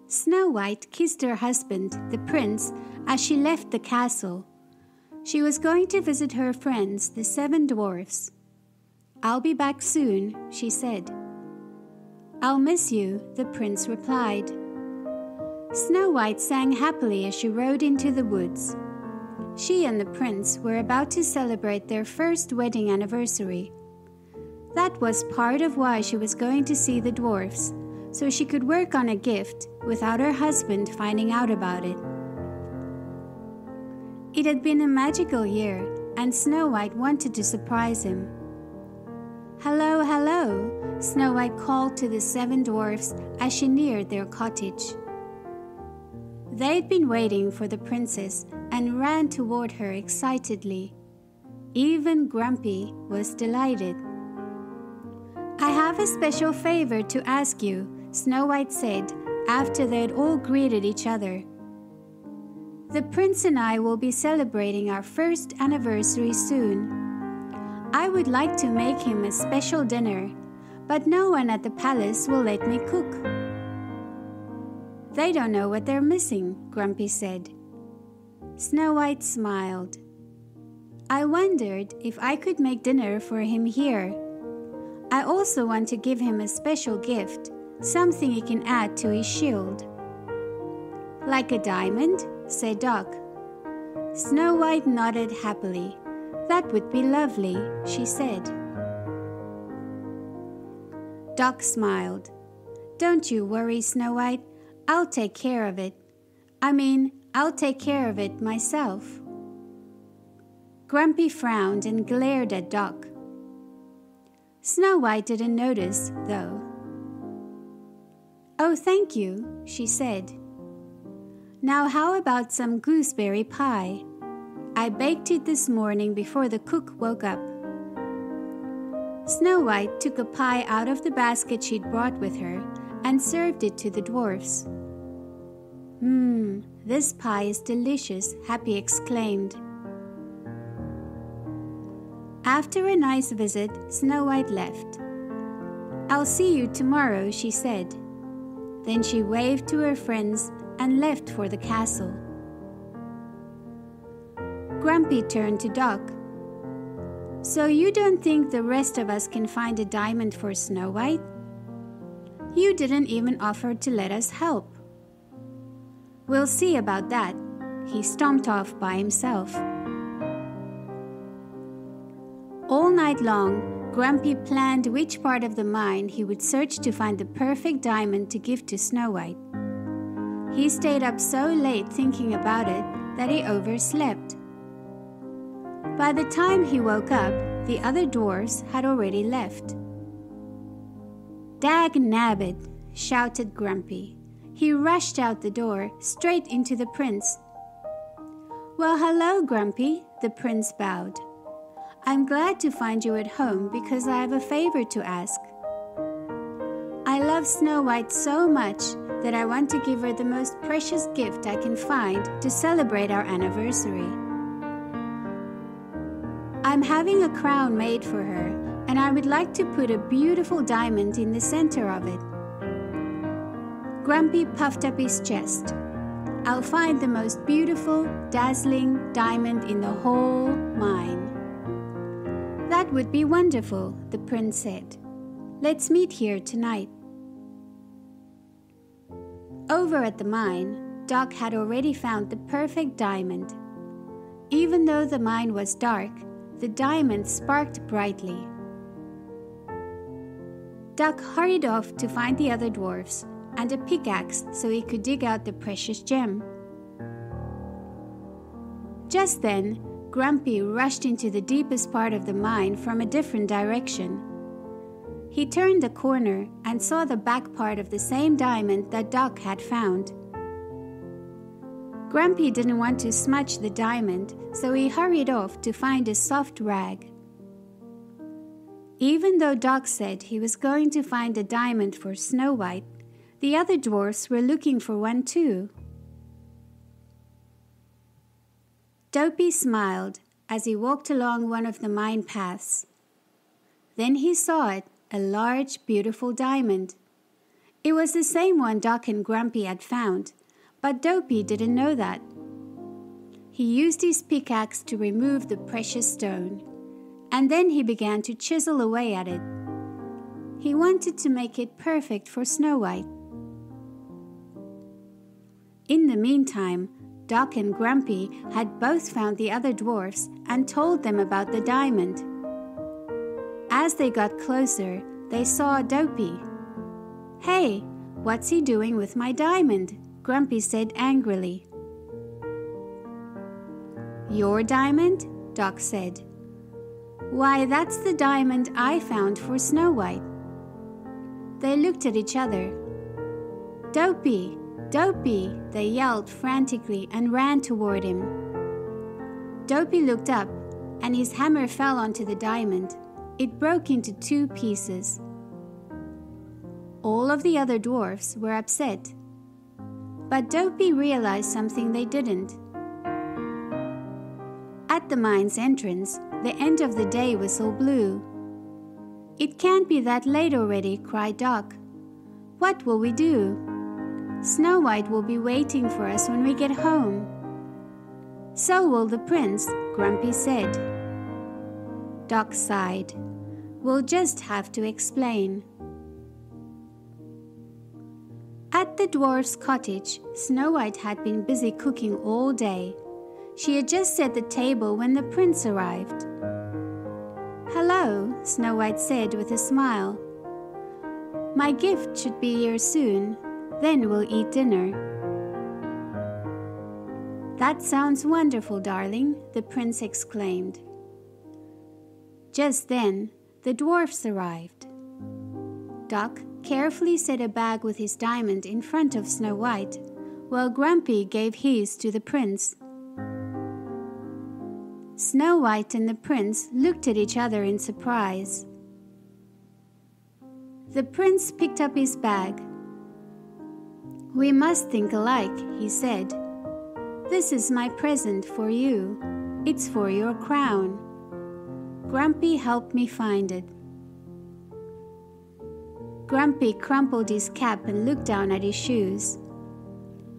Snow White kissed her husband, the prince, as she left the castle. She was going to visit her friends, the 7 dwarfs. "I'll be back soon," she said. "I'll miss you," the prince replied. Snow White sang happily as she rode into the woods. She and the prince were about to celebrate their first wedding anniversary. That was part of why she was going to see the dwarfs, so she could work on a gift without her husband finding out about it. It had been a magical year, and Snow White wanted to surprise him. "Hello, hello," Snow White called to the 7 dwarfs as she neared their cottage. They'd been waiting for the princess and ran toward her excitedly. Even Grumpy was delighted. "I have a special favor to ask you," Snow White said after they'd all greeted each other. "The prince and I will be celebrating our first anniversary soon. I would like to make him a special dinner, but no one at the palace will let me cook." "They don't know what they're missing," Grumpy said. Snow White smiled. "I wondered if I could make dinner for him here. I also want to give him a special gift, something he can add to his shield." "Like a diamond?" said Doc. Snow White nodded happily. "That would be lovely," she said. Doc smiled. "Don't you worry, Snow White. I'll take care of it. I'll take care of it myself." Grumpy frowned and glared at Doc. Snow White didn't notice, though. "Oh, thank you," she said. "Now how about some gooseberry pie? I baked it this morning before the cook woke up." Snow White took a pie out of the basket she'd brought with her and served it to the dwarfs. This pie is delicious," Happy exclaimed. After a nice visit, Snow White left. "I'll see you tomorrow," she said. Then she waved to her friends and left for the castle. Grumpy turned to Doc. "So you don't think the rest of us can find a diamond for Snow White? You didn't even offer to let us help." "We'll see about that." He stomped off by himself. All night long, Grumpy planned which part of the mine he would search to find the perfect diamond to give to Snow White. He stayed up so late thinking about it that he overslept. By the time he woke up, the other dwarfs had already left. "Dag nabbit!" shouted Grumpy. He rushed out the door, straight into the prince. "Well, hello, Grumpy," the prince bowed. "I'm glad to find you at home because I have a favor to ask. I love Snow White so much that I want to give her the most precious gift I can find to celebrate our anniversary. I'm having a crown made for her, and I would like to put a beautiful diamond in the center of it." Grumpy puffed up his chest. "I'll find the most beautiful, dazzling diamond in the whole mine." "That would be wonderful," the prince said. "Let's meet here tonight." Over at the mine, Doc had already found the perfect diamond. Even though the mine was dark, the diamond sparked brightly. Doc hurried off to find the other dwarfs and a pickaxe so he could dig out the precious gem. Just then, Grumpy rushed into the deepest part of the mine from a different direction. He turned the corner and saw the back part of the same diamond that Doc had found. Grumpy didn't want to smudge the diamond, so he hurried off to find a soft rag. Even though Doc said he was going to find a diamond for Snow White, the other dwarfs were looking for one too. Dopey smiled as he walked along one of the mine paths. Then he saw it, a large, beautiful diamond. It was the same one Doc and Grumpy had found, but Dopey didn't know that. He used his pickaxe to remove the precious stone, and then he began to chisel away at it. He wanted to make it perfect for Snow White. In the meantime, Doc and Grumpy had both found the other dwarfs and told them about the diamond. As they got closer, they saw Dopey. "Hey, what's he doing with my diamond?" Grumpy said angrily. "Your diamond?" Doc said. "Why, that's the diamond I found for Snow White." They looked at each other. "Dopey! Dopey!" they yelled frantically and ran toward him. Dopey looked up, and his hammer fell onto the diamond. It broke into 2 pieces. All of the other dwarfs were upset, but Dopey realized something they didn't. At the mine's entrance, the end of the day whistle blew. "It can't be that late already," cried Doc. "What will we do? Snow White will be waiting for us when we get home." "So will the prince," Grumpy said. Doc sighed. "We'll just have to explain." At the dwarf's cottage, Snow White had been busy cooking all day. She had just set the table when the prince arrived. "Hello," Snow White said with a smile. "My gift should be here soon. Then we'll eat dinner." "That sounds wonderful, darling," the prince exclaimed. Just then, the dwarfs arrived. Doc carefully set a bag with his diamond in front of Snow White, while Grumpy gave his to the prince. Snow White and the prince looked at each other in surprise. The prince picked up his bag. "We must think alike," he said. "This is my present for you. It's for your crown. Grumpy helped me find it." Grumpy crumpled his cap and looked down at his shoes.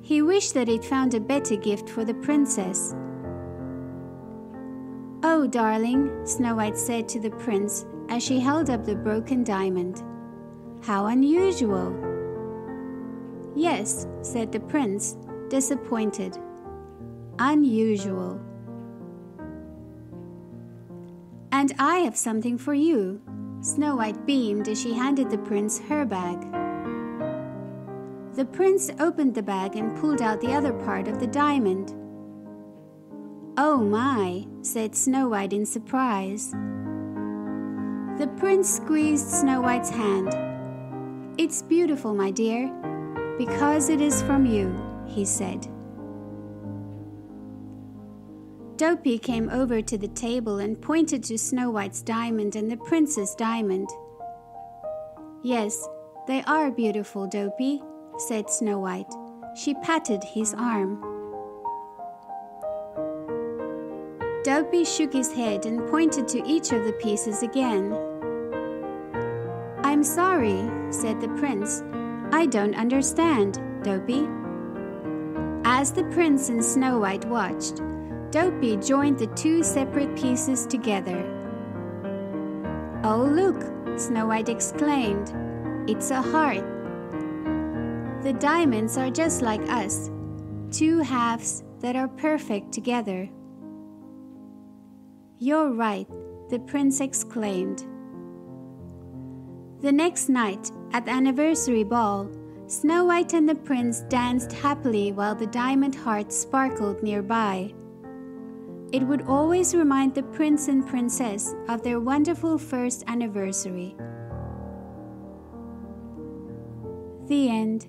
He wished that he'd found a better gift for the princess. "Oh, darling," Snow White said to the prince as she held up the broken diamond. "How unusual." "Yes," said the prince, disappointed. "Unusual." "And I have something for you." Snow White beamed as she handed the prince her bag. The prince opened the bag and pulled out the other part of the diamond. "Oh my," said Snow White in surprise. The prince squeezed Snow White's hand. "It's beautiful, my dear, because it is from you," he said. Dopey came over to the table and pointed to Snow White's diamond and the prince's diamond. "Yes, they are beautiful, Dopey," said Snow White. She patted his arm. Dopey shook his head and pointed to each of the pieces again. "I'm sorry," said the prince. "I don't understand, Dopey." As the prince and Snow White watched, Dopey joined the 2 separate pieces together. "Oh, look," Snow White exclaimed. "It's a heart." The diamonds are just like us, 2 halves that are perfect together. "You're right," the prince exclaimed. The next night, at the anniversary ball, Snow White and the prince danced happily while the diamond heart sparkled nearby. It would always remind the prince and princess of their wonderful first anniversary. The end.